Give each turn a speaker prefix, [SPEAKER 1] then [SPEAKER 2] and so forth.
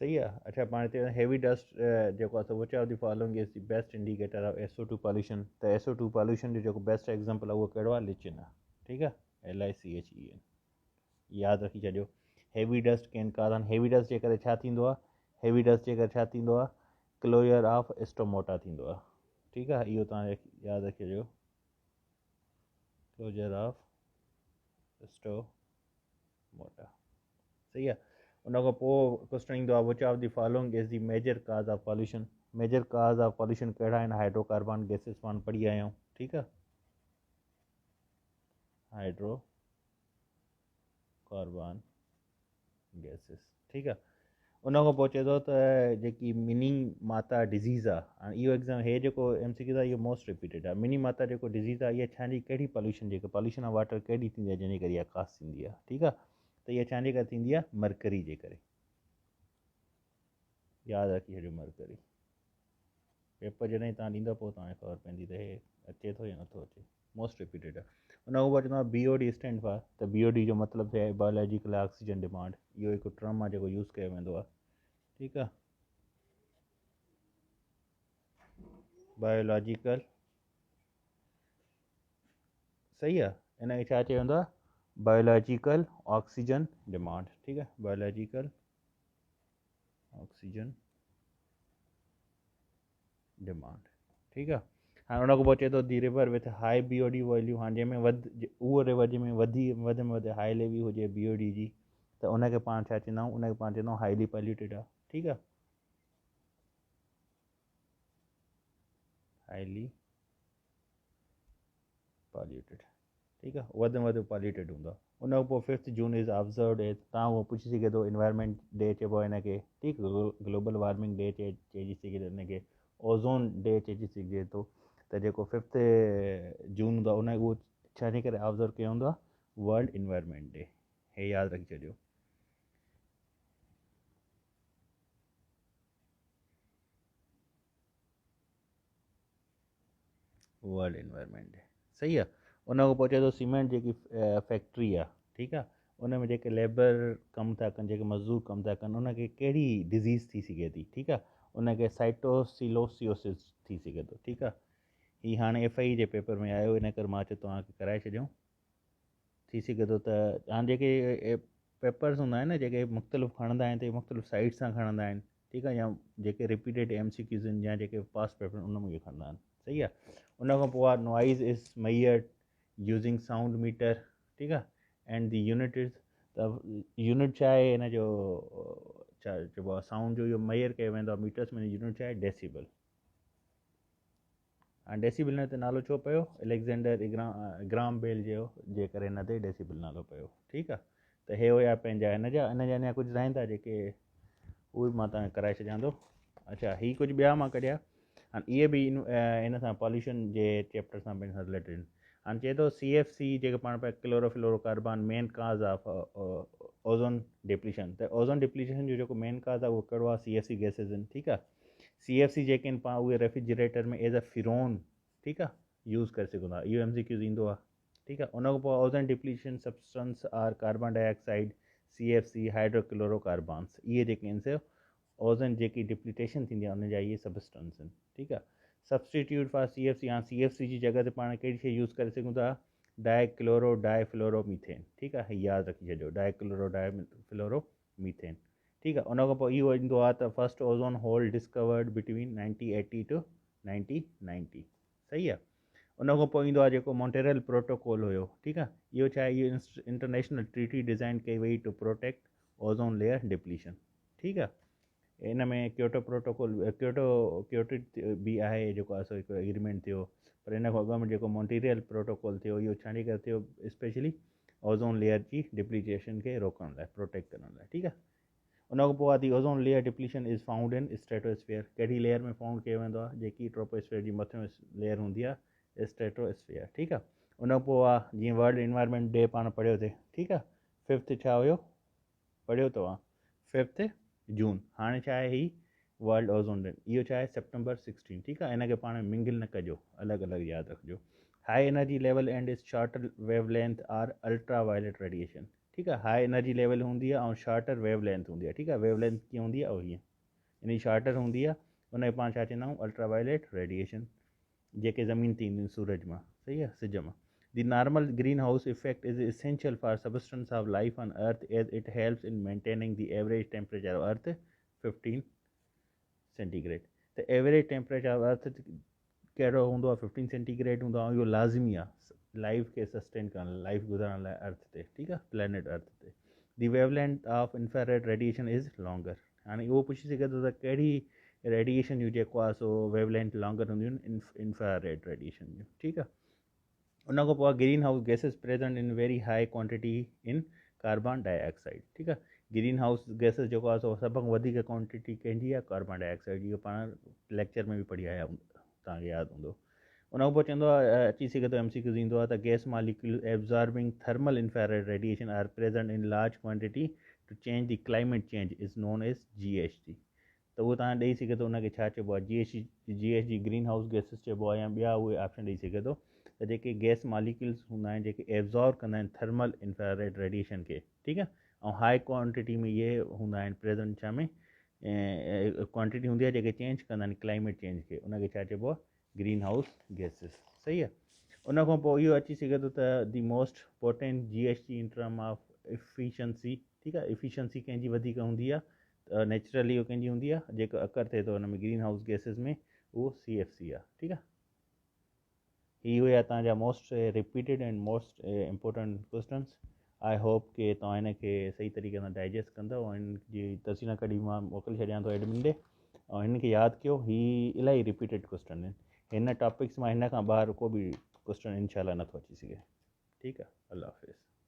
[SPEAKER 1] सही आहे. अच्छा पाण हिते हेवी डस्ट जेको आहे which of the following is the best indicator of SO2 pollution. त SO2 पॉल्यूशन जो जेको बेस्ट एग्जाम्पल आहे उहो कहिड़ो आहे? लिचिन आहे. ठीकु आहे, LICHEN. यादि रखी छॾियो. हेवी डस्ट कैन काज़ ऑन, हेवी डस्ट जे करे छा थींदो आहे? हेवी डस्ट जे करे छा थींदो आहे? क्लोजर ऑफ स्टोमोटा थींदो आहे. ठीकु आहे, इहो तव्हां यादि रखी छॾियो. Closure of stomata. सही आहे. उन खां पोइ क्वेश्चन ईंदो आहे which of the following is the major cause of pollution. Major cause of pollution कहिड़ा आहिनि? हाइड्रोकार्बन गैसेस पाण पढ़ी आया आहियूं. ठीकु आहे, हाइड्रोकार्बन गैसेस. ठीकु आहे. उन खां पोइ चए थो त जेकी मिनी माता डिज़ीज़ आहे, हाणे इहो एग्ज़ाम हे जेको MCQ आहे इहो मोस्ट रिपीटेड आहे. मिनी माता जेको डिज़ीज़ आहे इहा छाजी कहिड़ी पॉल्यूशन जेका पॉल्यूशन ऑफ वाटर कहिड़ी थींदी आहे जंहिंजे करे इहा ख़ासि थींदी आहे? ठीकु आहे, त इहा छाजे करे थींदी आहे? मरकरी जे करे. यादि रखी छॾियो मरकरी. पेपर जॾहिं तव्हां ॾींदो पोइ तव्हांखे ख़बर पवंदी त हे अचे थो या नथो अचे. मोस्ट रिपीटेड आहे. उन खां पोइ चवंदो आहे BOD स्टैंड फॉर, त BOD जो मतिलबु थिए बायोलॉजिकल ऑक्सीजन डिमांड. इहो हिकु टर्म आहे जेको यूज़ कयो वेंदो आहे. ठीकु आहे, बायोलॉजिकल. सही आहे, इन खे छा चयो वेंदो आहे? Biological oxygen demand. ठीकु आहे, बायोलॉजिकल ऑक्सीजन डिमांड. ठीकु आहे. हाणे उन खां पोइ चए थो the river with high BOD value. हाणे जंहिंमें उहो रिवर जंहिंमें वधि में वधि हाई लेवल हुजे BOD जी, त उनखे पाण छा चवंदा आहियूं? उनखे पाण चवंदा आहियूं हाईली पॉल्यूटेड आहे. ठीकु आहे, हाईली पॉल्यूटेड. ठीकु आहे, वधि में वधि पॉल्यूटेड हूंदो आहे. उन खां पोइ 5 जून इज़ ऑब्ज़र्वड एज, तव्हां उहो पुछी सघे थो इन्वायरमेंट डे चइबो आहे हिनखे. ठीकु आहे, ग्लोबल वार्मिंग डे चइजी सघे थो हिनखे. ओज़ोन डे चइजी सघे थो. त जेको 5 जून हूंदो आहे उन उहो छाजे करे ऑब्ज़र्व कयो हूंदो आहे? World environment day. हे यादि रखी छॾियो. World environment day. सही आहे. उन खां पोइ चए थो सीमेंट जेकी फैक्ट्री आहे, ठीकु आहे, उन में जेके लेबर कमु था कनि, जेके मज़दूर कमु था कनि, उनखे कहिड़ी डिज़ीज़ थी सघे थी? ठीकु आहे, उनखे साइटोसिलोसियोसिस थी सघे थो. ठीकु आहे, हीअ हाणे FI जे पेपर में आयो, इन करे मां चयो तव्हांखे कराए छॾियूं. थी सघे थो त हाणे जेके पेपर्स हूंदा आहिनि न जेके मुख़्तलिफ़ खणंदा आहिनि त मुख़्तलिफ़ साइड सां खणंदा आहिनि. ठीकु आहे, या जेके रिपीटेड MCQs आहिनि या जेके पास्ट पेपर उन में खणंदा आहिनि. सही आहे. उन खां पोइ आहे noise is measured using sound meter. ठीकु आहे, एंड द यूनिट इज़, त यूनिट छा आहे हिन जो? छा चइबो आहे? साउंड जो इहो मेजर कयो वेंदो आहे मीटर्स में. यूनिट छा आहे? डेसिबल. हाणे डेसिबल हिन ते नालो छो पियो? एलेक्जेंडर ग्राम बेल जे करे हिन ते डेसिबल नालो पियो. ठीकु आहे, त हे हुया पंहिंजा हिनजा अञा कुझु रहंदा जेके उहे मां तव्हांखे कराए छॾियां थो. अच्छा, हीअ कुझु ॿिया मां कढिया. हाणे इहे बि इन सां पॉल्यूशन जे चैप्टर सां पंहिंजे सां रिलेटेड आहिनि. हाणे चए थो CFC जेके पाण पिया क्लोरोफ्लोरोकार्बन मेन काज़ ऑफ ओज़ोन डिप्लीशन. त ओज़ोन डिप्लीशन जो जेको मेन काज़ आहे उहो कहिड़ो आहे? CFC गैसेस आहिनि. ठीकु आहे, CFC जेके आहिनि पाण उहे रेफ्रिजरेटर में एज़ अ फिरोन, ठीकु आहे, यूज़ करे सघंदा. इहो MCQ ईंदो आहे. ठीकु आहे. उन खां पोइ ozone depletion substance are carbon dioxide, CFC, hydrochlorocarbons. इहे जेके आहिनि से ओज़ोन जेकी डिप्लीटेशन थींदी आहे उनजा इहे सब्सटेंस आहिनि. ठीकु आहे. सब्सटीट्यूट फॉर CFC, हाणे CFC जी जॻह ते पाण कहिड़ी शइ यूज़ करे सघूं था? डाइक्लोरोडाइफ्लोरोमीथेन. ठीकु आहे, यादि रखी छॾियो, डाइक्लोरोडाइफ्लोरोमीथेन. ठीकु आहे. उन खां पोइ इहो ईंदो आहे त first ozone hole discovered between 1980 to 1990. सही आहे. उन खां पोइ ईंदो आहे जेको मॉन्टेरियल प्रोटोकॉल हुयो. ठीकु आहे, इहो छा आहे? इहो इंटरनेशनल ट्रीटी डिज़ाइन कई वई to protect ozone layer depletion. ठीकु आहे, इन में क्योटो प्रोटोकॉल क्योटो बि आहे जेको आहे सो हिकु एग्रीमेंट थियो. पर इन खां अॻु में जेको मॉन्टेरियल प्रोटोकॉल थियो इहो छाजे करे थियो? स्पेशली ओज़ोन लेयर जी डिप्लीटेशन खे रोकण लाइ, प्रोटेक्ट करण लाइ. ठीकु आहे. उन खां पोइ आहे the ozone layer depletion is found in stratosphere. कहिड़ी लेयर में फाउंड कयो वेंदो आहे? जेकी ट्रोपोस्फेयर जी मथियों लेयर हूंदी आहे, स्ट्रेटोस्फेयर. ठीकु आहे. उन खां पोइ आहे जीअं वर्ल्ड इन्वायरमेंट डे पाण पढ़ियो थिए. ठीकु आहे, 5 छा हुयो? पढ़ियो तव्हां 5 जून. हाणे छा आहे? ही वर्ल्ड ओज़ोन डे. इहो छा आहे? September 16. ठीकु आहे, हिनखे पाण मिंगल न कजो, अलॻि अलॻि यादि रखिजो. High energy level and is shorter wavelength are ultraviolet radiation. ठीकु आहे। हाई एनर्जी लेवल हूंदी आहे ऐं शॉर्टर वेव लेंथ हूंदी आहे। ठीकु आहे, वेव लेंथ कीअं हूंदी आहे उहो हीअं, यानी शॉर्टर हूंदी आहे, उनखे पाण छा चवंदा आहियूं, अल्ट्रावायलेट रेडिएशन, जेके ज़मीन ते ईंदियूं सूरज मां, सही आहे, सिज मां। The normal greenhouse effect is essential for substance of life on Earth as it helps in maintaining the average temperature of Earth 15 centigrade। त एवरेज टेम्परेचर ऑफ अर्थ कहिड़ो हूंदो आहे, 15 सेंटीग्रेड हूंदो आहे। इहो लाज़मी आहे लाइफ खे सस्टेन करण, लाइफ गुज़ारण लाइ अर्थ ते, ठीकु आहे, प्लैनेट अर्थ ते। The wavelength of infrared radiation is longer. हाणे उहो पुछी सघे थो त कहिड़ी रेडिएशन जूं जेको आहे सो वेवलेंथ लॉन्गर हूंदियूं आहिनि, इंफ्रारेड रेडिएशन जूं, ठीकु आहे। उन खां पोइ green house gases present in very high quantity in carbon dioxide, ठीकु आहे। ग्रीन हाउस गैसेस जेको आहे सो सभ खां वधीक क्वांटिटी कंहिंजी आहे, कार्बन डाइऑक्साइड जी। पाण लेक्चर में बि पढ़ी आया तव्हांखे यादि हूंदो। उन खां पोइ चवंदो आहे, अची सघे थो MCQ ईंदो आहे त gas molecule absorbing thermal infrared radiation are present in large quantity to change the climate change is known as GHG। त उहो तव्हां ॾेई सघे थो, उनखे छा चइबो आहे, GHG ग्रीन हाउस गैसेस चइबो आहे, या ॿिया उहे ऑप्शन ॾेई सघे थो। त जेके गैस मालिक्यूल्स हूंदा आहिनि, जेके एब्ज़ॉर्ब कंदा आहिनि थर्मल इंफ्रारेड रेडिएशन खे, ठीकु आहे, ऐं हाई क्वांटिटी में इहे हूंदा आहिनि प्रेजेंट, छा में क्वांटिटी हूंदी आहे जेके चेंज कंदा आहिनि क्लाइमेट चेंज खे, उनखे छा चइबो आहे, ग्रीन हाउस गैसेस, सही आहे। उन खां पोइ इहो अची सघे थो त the most potent GHG in term of efficiency, ठीकु आहे, एफिशिएंसी कंहिंजी वधीक हूंदी आहे, त नेचुरली उहो कंहिंजी हूंदी आहे, जेको अकर थिए थो हुन में ग्रीन हाउस गैसेस में, उहो CFC आहे, ठीकु आहे। ही हुया तव्हांजा most repeated and most important questions. I hope कि तव्हां हिनखे सही तरीक़े सां डाइजेस्ट कंदव ऐं हिन जी तस्वीर कढी मां मोकिले छॾियां थो एडमिन ॾे, ऐं हिनखे यादि कयो। ही इलाही रिपीटेड क्वेश्चन आहिनि, हिन टॉपिक्स मां हिन खां ॿाहिरि को बि क्वेश्चन इनशाला नथो अची सघे, ठीकु आहे। अल्लाह हाफ़िज़।